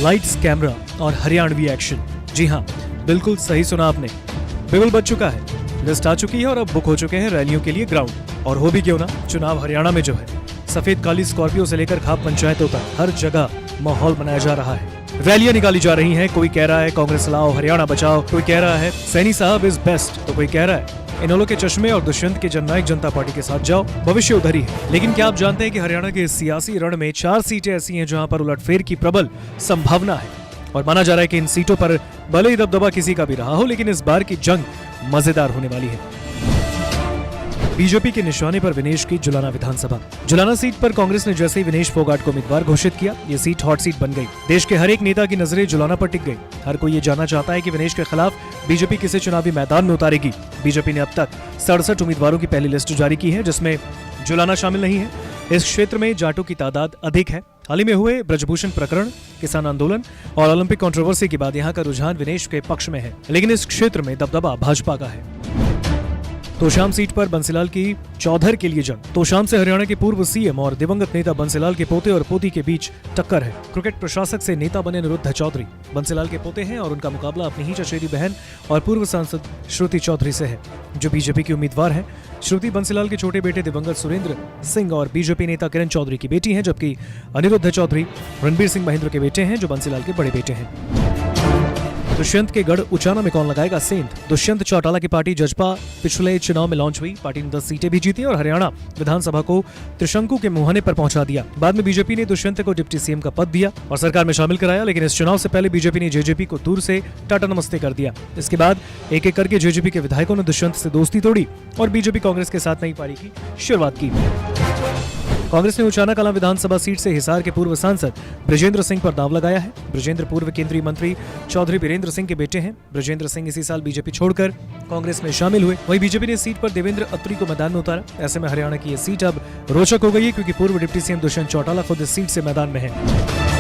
Lights, camera और Haryanvi action. जी हाँ, बिल्कुल सही सुना आपने। बिगुल बज चुका है, लिस्ट आ चुकी है और अब बुक हो चुके हैं रैलियों के लिए ग्राउंड। और हो भी क्यों ना, चुनाव हरियाणा में जो है, सफेद काली स्कॉर्पियो से लेकर खाप पंचायतों तक हर जगह माहौल बनाया जा रहा है। रैलियां निकाली जा रही हैं। कोई कह रहा है कांग्रेस लाओ, हरियाणा बचाओ। कोई कह रहा है सैनी साहब इज बेस्ट, तो कोई कह रहा है इनेलो के चश्मे और दुष्यंत के जननायक जनता पार्टी के साथ जाओ, भविष्य उधर ही है। लेकिन क्या आप जानते हैं कि हरियाणा के सियासी रण में 4 सीटें ऐसी हैं जहां पर उलटफेर की प्रबल संभावना है और माना जा रहा है कि इन सीटों पर भले ही दबदबा किसी का भी रहा हो, लेकिन इस बार की जंग मजेदार होने वाली है। बीजेपी के निशाने पर विनेश की जुलाना विधानसभा। जुलाना सीट पर कांग्रेस ने जैसे ही विनेश फोगाट को उम्मीदवार घोषित किया, ये सीट हॉट सीट बन गई। देश के हर एक नेता की नजरें जुलाना पर टिक गई। हर कोई ये जानना चाहता है कि विनेश के खिलाफ बीजेपी किसे चुनावी मैदान में उतारेगी। बीजेपी ने अब तक 67 उम्मीदवारों की पहली लिस्ट जारी की है, जिसमें जुलाना शामिल नहीं है। इस क्षेत्र में जाटों की तादाद अधिक है। हाल ही में हुए ब्रजभूषण प्रकरण, किसान आंदोलन और ओलंपिक कंट्रोवर्सी के बाद यहाँ का रुझान विनेश के पक्ष में है, लेकिन इस क्षेत्र में दबदबा भाजपा का है। तोशाम सीट पर बंसीलाल की चौधर के लिए जंग। तोशाम से हरियाणा के पूर्व सीएम और दिवंगत नेता बंसीलाल के पोते और पोती के बीच टक्कर है। क्रिकेट प्रशासक से नेता बने अनिरुद्ध चौधरी बंसीलाल के पोते हैं और उनका मुकाबला अपनी ही चचेरी बहन और पूर्व सांसद श्रुति चौधरी से है, जो बीजेपी की उम्मीदवार है। श्रुति बंसीलाल के छोटे बेटे दिवंगत सुरेंद्र सिंह और बीजेपी नेता किरण चौधरी की बेटी हैं, जबकि अनिरुद्ध चौधरी रणबीर सिंह महेंद्र के बेटे हैं, जो बंसीलाल के बड़े बेटे हैं। दुष्यंत के गढ़ उचाना में कौन लगाएगा सेंध। दुष्यंत चौटाला की पार्टी जजपा पिछले चुनाव में लॉन्च हुई। पार्टी ने 10 सीटें भी जीती और हरियाणा विधानसभा को त्रिशंकु के मुहाने पर पहुंचा दिया। बाद में बीजेपी ने दुष्यंत को डिप्टी सीएम का पद दिया और सरकार में शामिल कराया, लेकिन इस चुनाव से पहले बीजेपी ने जेजेपी को दूर से टाटा नमस्ते कर दिया। इसके बाद एक एक करके जेजेपी के विधायकों ने दुष्यंत से दोस्ती तोड़ी और बीजेपी कांग्रेस के साथ नई पारी की शुरुआत की। कांग्रेस ने उचाना कलां विधानसभा सीट से हिसार के पूर्व सांसद ब्रजेंद्र सिंह पर दांव लगाया है। ब्रजेंद्र पूर्व केंद्रीय मंत्री चौधरी बीरेंद्र सिंह के बेटे हैं। ब्रजेंद्र सिंह इसी साल बीजेपी छोड़कर कांग्रेस में शामिल हुए। वहीं बीजेपी ने सीट पर देवेंद्र अत्री को मैदान में उतारा। ऐसे में हरियाणा की ये सीट अब रोचक हो गई है, क्योंकि पूर्व डिप्टी सीएम दुष्यंत चौटाला खुद इस सीट से मैदान में है।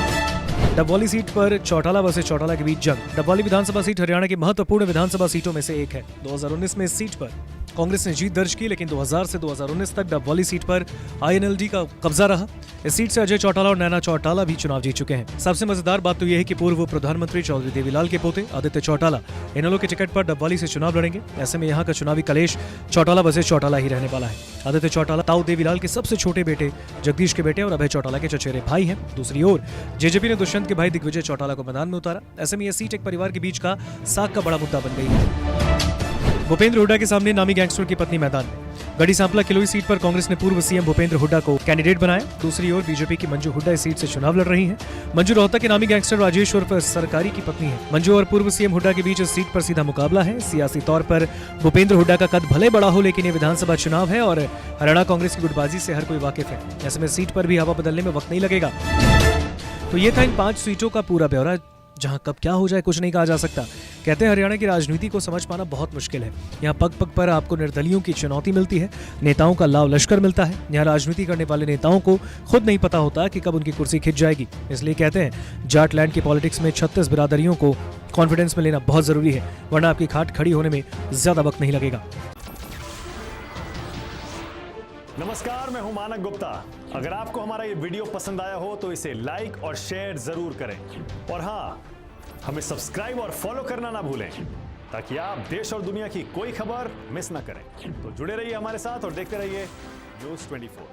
डबवाली सीट पर चौटाला वर्सेस चौटाला के बीच जंग। डबवाली विधानसभा सीट हरियाणा की महत्वपूर्ण विधानसभा सीटों में से एक है। 2019 में इस सीट पर कांग्रेस ने जीत दर्ज की, लेकिन 2000 से 2019 तक डबवाली सीट पर आईएनएलडी का कब्जा रहा। इस सीट से अजय चौटाला और नैना चौटाला भी चुनाव जीत चुके हैं। सबसे मजेदार बात तो यह है कि पूर्व प्रधानमंत्री चौधरी देवीलाल के पोते आदित्य चौटाला इनेलो के टिकट पर डबवाली से चुनाव लड़ेंगे। ऐसे में यहाँ का चुनावी कलेश चौटाला वर्सेस चौटाला ही रहने वाला है। आदित्य चौटाला ताऊ देवीलाल के सबसे छोटे बेटे जगदीश के बेटे और अभय चौटाला के चचेरे भाई हैं। दूसरी ओर जेजेपी ने दुष्यंत के भाई दिग्विजय चौटाला को मैदान में उतारा। ऐसे में यह सीट एक परिवार के बीच का साग का बड़ा मुद्दा बन गई है। भूपेंद्र हुड्डा के सामने नामी गैंगस्टर की पत्नी मैदान में। गढ़ी सांपला किलोई सीट पर कांग्रेस ने पूर्व सीएम भूपेंद्र हुड्डा को कैंडिडेट बनाया। दूसरी ओर बीजेपी की मंजू हुड्डा इस सीट से चुनाव लड़ रही हैं। मंजू रोहतक के नामी गैंगस्टर राजेश उर्फ सरकारी की पत्नी है। मंजू और पूर्व सीएम हुड्डा के बीच इस सीट पर सीधा मुकाबला है। सियासी तौर पर भूपेंद्र हुड्डा का कद भले बड़ा हो, लेकिन ये विधानसभा चुनाव है और हरियाणा कांग्रेस की गुटबाजी से हर कोई वाकिफ है। ऐसे में सीट पर भी हवा बदलने में वक्त नहीं लगेगा। तो ये था इन 5 सीटों का पूरा ब्यौरा, जहां कब क्या हो जाए कुछ नहीं कहा जा सकता। कहते हैं हरियाणा की राजनीति को समझ पाना बहुत मुश्किल है। यहाँ पग पग पर आपको निर्दलियों की चुनौती मिलती है, नेताओं का लाव लश्कर मिलता है। यहाँ राजनीति करने वाले नेताओं को खुद नहीं पता होता कि कब उनकी कुर्सी खिंच जाएगी। इसलिए कहते हैं जाटलैंड की पॉलिटिक्स में 36 बिरादरियों को कॉन्फिडेंस में लेना बहुत जरूरी है, वरना आपकी खाट खड़ी होने में ज्यादा वक्त नहीं लगेगा। नमस्कार, मैं हूं मानक गुप्ता। अगर आपको हमारा ये वीडियो पसंद आया हो तो इसे लाइक और शेयर जरूर करें, और हाँ, हमें सब्सक्राइब और फॉलो करना ना भूलें, ताकि आप देश और दुनिया की कोई खबर मिस ना करें। तो जुड़े रहिए हमारे साथ और देखते रहिए न्यूज़ 24।